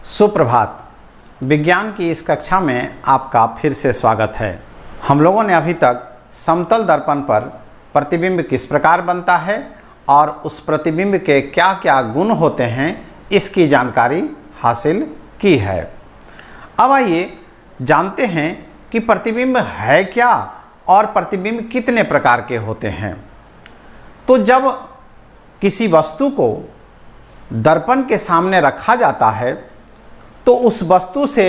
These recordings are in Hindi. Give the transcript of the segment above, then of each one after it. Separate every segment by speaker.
Speaker 1: सुप्रभात। विज्ञान की इस कक्षा में आपका फिर से स्वागत है। हम लोगों ने अभी तक समतल दर्पण पर प्रतिबिंब किस प्रकार बनता है और उस प्रतिबिंब के क्या क्या गुण होते हैं इसकी जानकारी हासिल की है। अब आइए जानते हैं कि प्रतिबिंब है क्या और प्रतिबिंब कितने प्रकार के होते हैं। तो जब किसी वस्तु को दर्पण के सामने रखा जाता है तो उस वस्तु से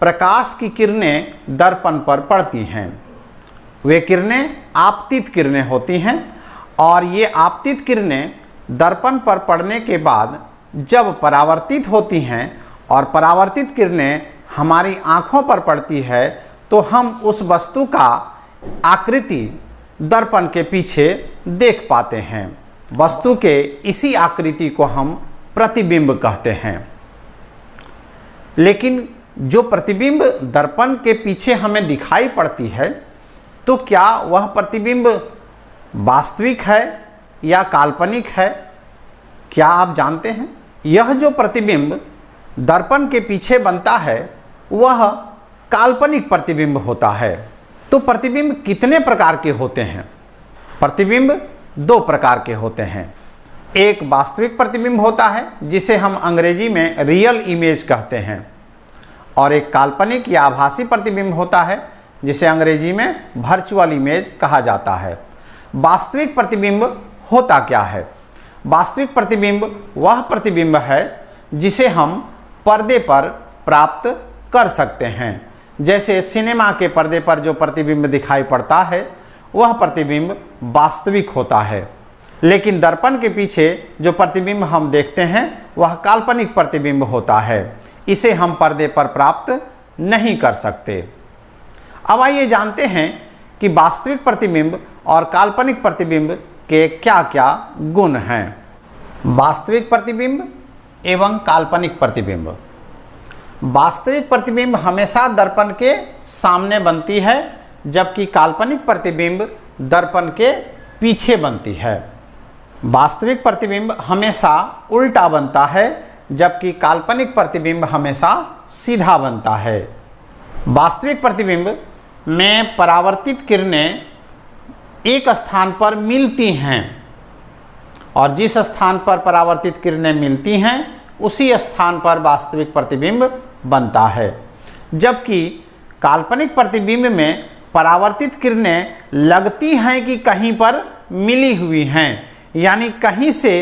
Speaker 1: प्रकाश की किरणें दर्पण पर पड़ती हैं। वे किरणें आपतित किरणें होती हैं और ये आपतित किरणें दर्पण पर पड़ने के बाद जब परावर्तित होती हैं और परावर्तित किरणें हमारी आँखों पर पड़ती है तो हम उस वस्तु का आकृति दर्पण के पीछे देख पाते हैं। वस्तु के इसी आकृति को हम प्रतिबिंब कहते हैं। लेकिन जो प्रतिबिंब दर्पण के पीछे हमें दिखाई पड़ती है तो क्या वह प्रतिबिंब वास्तविक है या काल्पनिक है? क्या आप जानते हैं? यह जो प्रतिबिंब दर्पण के पीछे बनता है वह काल्पनिक प्रतिबिंब होता है। तो प्रतिबिंब कितने प्रकार के होते हैं? प्रतिबिंब दो प्रकार के होते हैं। एक वास्तविक प्रतिबिंब होता है जिसे हम अंग्रेजी में रियल इमेज कहते हैं और एक काल्पनिक या आभासी प्रतिबिंब होता है जिसे अंग्रेजी में वर्चुअल इमेज कहा जाता है। वास्तविक प्रतिबिंब होता क्या है? वास्तविक प्रतिबिंब वह प्रतिबिंब है जिसे हम पर्दे पर प्राप्त कर सकते हैं। जैसे सिनेमा के पर्दे पर जो प्रतिबिंब दिखाई पड़ता है वह प्रतिबिंब वास्तविक होता है, लेकिन दर्पण के पीछे जो प्रतिबिंब हम देखते हैं वह काल्पनिक प्रतिबिंब होता है। इसे हम पर्दे पर प्राप्त नहीं कर सकते। अब आइए जानते हैं कि वास्तविक प्रतिबिंब और काल्पनिक प्रतिबिंब के क्या क्या गुण हैं। वास्तविक प्रतिबिंब एवं काल्पनिक प्रतिबिंब। वास्तविक प्रतिबिंब हमेशा दर्पण के सामने बनती है जबकि काल्पनिक प्रतिबिंब दर्पण के पीछे बनती है। वास्तविक प्रतिबिंब हमेशा उल्टा बनता है जबकि काल्पनिक प्रतिबिंब हमेशा सीधा बनता है। वास्तविक प्रतिबिंब में परावर्तित किरणें एक स्थान पर मिलती हैं और जिस स्थान पर परावर्तित किरणें मिलती हैं उसी स्थान पर वास्तविक प्रतिबिंब बनता है। जबकि काल्पनिक प्रतिबिंब में परावर्तित किरणें लगती हैं कि कहीं पर मिली हुई हैं, यानी कहीं से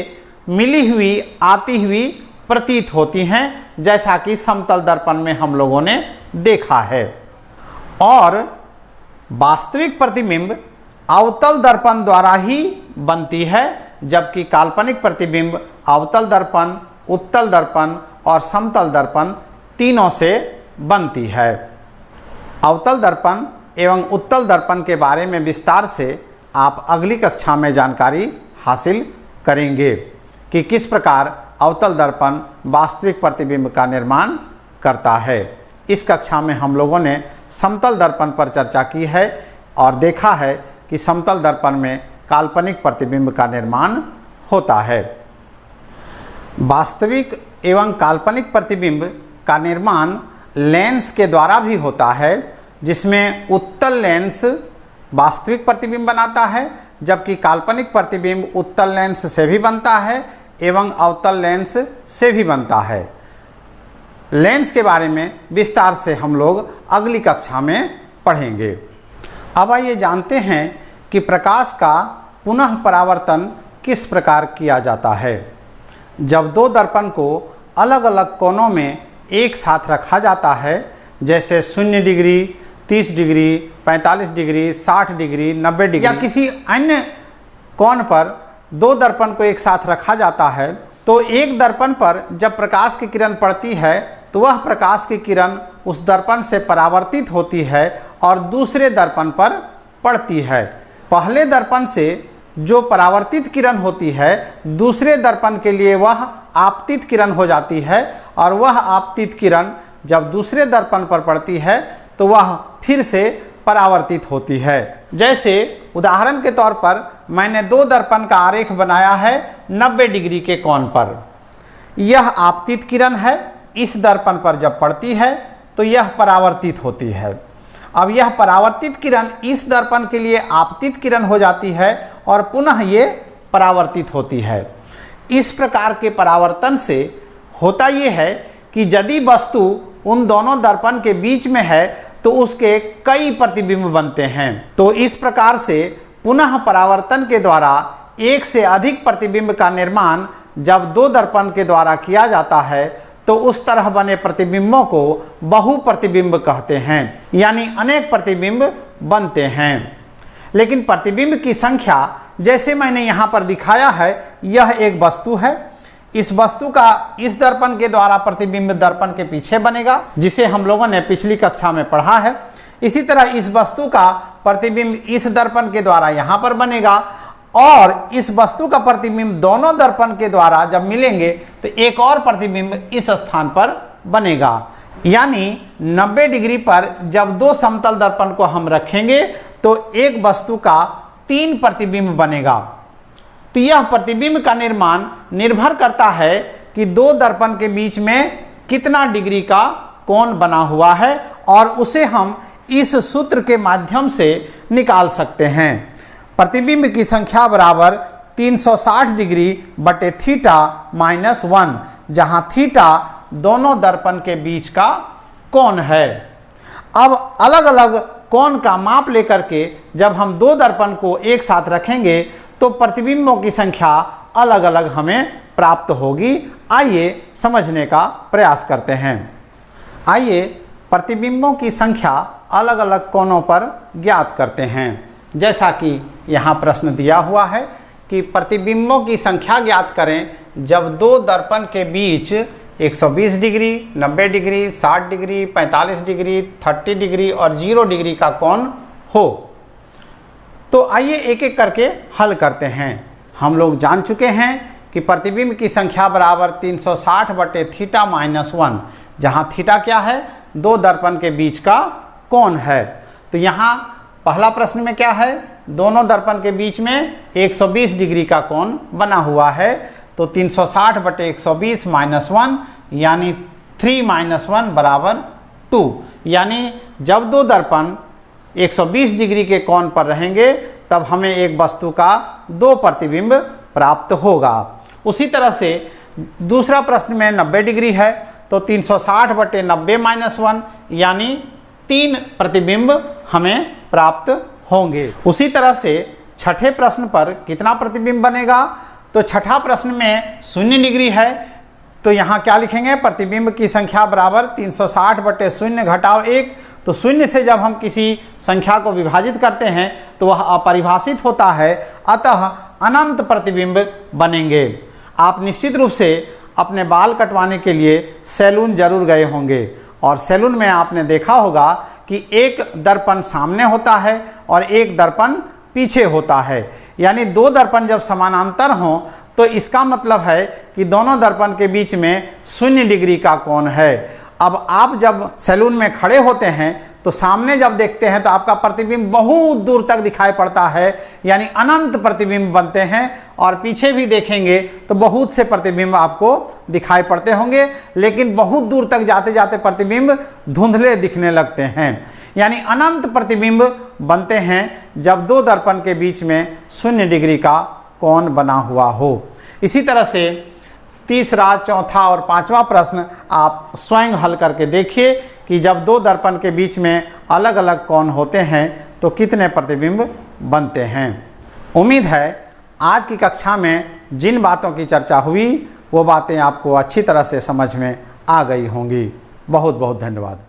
Speaker 1: मिली हुई आती हुई प्रतीत होती हैं, जैसा कि समतल दर्पण में हम लोगों ने देखा है। और वास्तविक प्रतिबिंब अवतल दर्पण द्वारा ही बनती है जबकि काल्पनिक प्रतिबिंब अवतल दर्पण, उत्तल दर्पण और समतल दर्पण तीनों से बनती है। अवतल दर्पण एवं उत्तल दर्पण के बारे में विस्तार से आप अगली कक्षा में जानकारी हासिल करेंगे कि किस प्रकार अवतल दर्पण वास्तविक प्रतिबिंब का निर्माण करता है। इस कक्षा में हम लोगों ने समतल दर्पण पर चर्चा की है और देखा है कि समतल दर्पण में काल्पनिक प्रतिबिंब का निर्माण होता है। वास्तविक एवं काल्पनिक प्रतिबिंब का निर्माण लेंस के द्वारा भी होता है, जिसमें उत्तल लेंस वास्तविक प्रतिबिंब बनाता है जबकि काल्पनिक प्रतिबिंब उत्तल लेंस से भी बनता है एवं अवतल लेंस से भी बनता है। लेंस के बारे में विस्तार से हम लोग अगली कक्षा में पढ़ेंगे। अब आइए जानते हैं कि प्रकाश का पुनः परावर्तन किस प्रकार किया जाता है। जब दो दर्पण को अलग अलग कोनों में एक साथ रखा जाता है, जैसे 0 degree, 30 degree, 45 degree, 60 degree, 90 degree या किसी अन्य कोण पर दो दर्पण को एक साथ रखा जाता है, तो एक दर्पण पर जब प्रकाश की किरण पड़ती है तो वह प्रकाश की किरण उस दर्पण से परावर्तित होती है और दूसरे दर्पण पर पड़ती है। पहले दर्पण से जो परावर्तित किरण होती है दूसरे दर्पण के लिए वह आपतित किरण हो जाती है और वह आपतित किरण जब दूसरे दर्पण पर पड़ती है तो वह फिर से परावर्तित होती है। जैसे उदाहरण के तौर पर मैंने दो दर्पण का आरेख बनाया है 90 डिग्री के कोण पर। यह आपतित किरण है इस दर्पण पर जब पड़ती है तो यह परावर्तित होती है। अब यह परावर्तित किरण इस दर्पण के लिए आपतित किरण हो जाती है और पुनः ये परावर्तित होती है। इस प्रकार के परावर्तन से होता ये है कि यदि वस्तु उन दोनों दर्पण के बीच में है तो उसके कई प्रतिबिंब बनते हैं। तो इस प्रकार से पुनः परावर्तन के द्वारा एक से अधिक प्रतिबिंब का निर्माण जब दो दर्पण के द्वारा किया जाता है तो उस तरह बने प्रतिबिंबों को बहुप्रतिबिंब कहते हैं, यानी अनेक प्रतिबिंब बनते हैं। लेकिन प्रतिबिंब की संख्या जैसे मैंने यहाँ पर दिखाया है, यह एक वस्तु है। इस वस्तु का इस दर्पण के द्वारा प्रतिबिंब दर्पण के पीछे बनेगा, जिसे हम लोगों ने पिछली कक्षा में पढ़ा है। इसी तरह इस वस्तु का प्रतिबिंब इस दर्पण के द्वारा यहाँ पर बनेगा और इस वस्तु का प्रतिबिंब दोनों दर्पण के द्वारा जब मिलेंगे तो एक और प्रतिबिंब इस स्थान पर बनेगा। यानी 90 डिग्री पर जब दो समतल दर्पण को हम रखेंगे तो एक वस्तु का 3 प्रतिबिंब बनेगा। तो यह प्रतिबिंब का निर्माण निर्भर करता है कि दो दर्पण के बीच में कितना डिग्री का कोण बना हुआ है और उसे हम इस सूत्र के माध्यम से निकाल सकते हैं। प्रतिबिंब की संख्या बराबर 360 डिग्री बटे थीटा माइनस 1, जहां थीटा दोनों दर्पण के बीच का कोण है। अब अलग अलग कोण का माप लेकर के जब हम दो दर्पण को एक साथ रखेंगे तो प्रतिबिंबों की संख्या अलग अलग हमें प्राप्त होगी। आइए समझने का प्रयास करते हैं। आइए प्रतिबिंबों की संख्या अलग अलग कोणों पर ज्ञात करते हैं। जैसा कि यहाँ प्रश्न दिया हुआ है कि प्रतिबिंबों की संख्या ज्ञात करें जब दो दर्पण के बीच 120 degree, 90 degree, 60 degree, 45 degree, 30 degree और 0 डिग्री का कोण हो। तो आइए एक एक करके हल करते हैं। हम लोग जान चुके हैं कि प्रतिबिंब की संख्या बराबर 360 बटे थीटा माइनस 1, जहाँ थीटा क्या है? दो दर्पण के बीच का कोण है। तो यहाँ पहला प्रश्न में क्या है? दोनों दर्पण के बीच में 120 डिग्री का कोण बना हुआ है। तो 360 बटे 120 माइनस 1 यानी 3 माइनस 1 बराबर 2। यानी जब दो दर्पण 120 डिग्री के कोण पर रहेंगे तब हमें एक वस्तु का दो प्रतिबिंब प्राप्त होगा। उसी तरह से दूसरा प्रश्न में 90 डिग्री है तो 360 बटे 90 माइनस 1 यानी 3 प्रतिबिंब हमें प्राप्त होंगे। उसी तरह से छठे प्रश्न पर कितना प्रतिबिंब बनेगा? तो छठा प्रश्न में 0 डिग्री है तो यहाँ क्या लिखेंगे? प्रतिबिंब की संख्या बराबर 360 बटे 0 घटाव 1। तो 0 से जब हम किसी संख्या को विभाजित करते हैं तो वह अपरिभाषित होता है, अतः अनंत प्रतिबिंब बनेंगे। आप निश्चित रूप से अपने बाल कटवाने के लिए सैलून जरूर गए होंगे और सैलून में आपने देखा होगा कि एक दर्पण सामने होता है और एक दर्पण पीछे होता है। यानी दो दर्पण जब समानांतर हों तो इसका मतलब है कि दोनों दर्पण के बीच में 0 डिग्री का कोण है। अब आप जब सैलून में खड़े होते हैं तो सामने जब देखते हैं तो आपका प्रतिबिंब बहुत दूर तक दिखाई पड़ता है, यानी अनंत प्रतिबिंब बनते हैं। और पीछे भी देखेंगे तो बहुत से प्रतिबिंब आपको दिखाई पड़ते होंगे, लेकिन बहुत दूर तक जाते जाते प्रतिबिंब धुंधले दिखने लगते हैं। यानी अनंत प्रतिबिंब बनते हैं जब दो दर्पण के बीच में 0 डिग्री का कोण बना हुआ हो। इसी तरह से तीसरा, चौथा और पांचवा प्रश्न आप स्वयं हल करके देखिए कि जब दो दर्पण के बीच में अलग अलग कोण होते हैं तो कितने प्रतिबिंब बनते हैं। उम्मीद है आज की कक्षा में जिन बातों की चर्चा हुई वो बातें आपको अच्छी तरह से समझ में आ गई होंगी। बहुत बहुत धन्यवाद।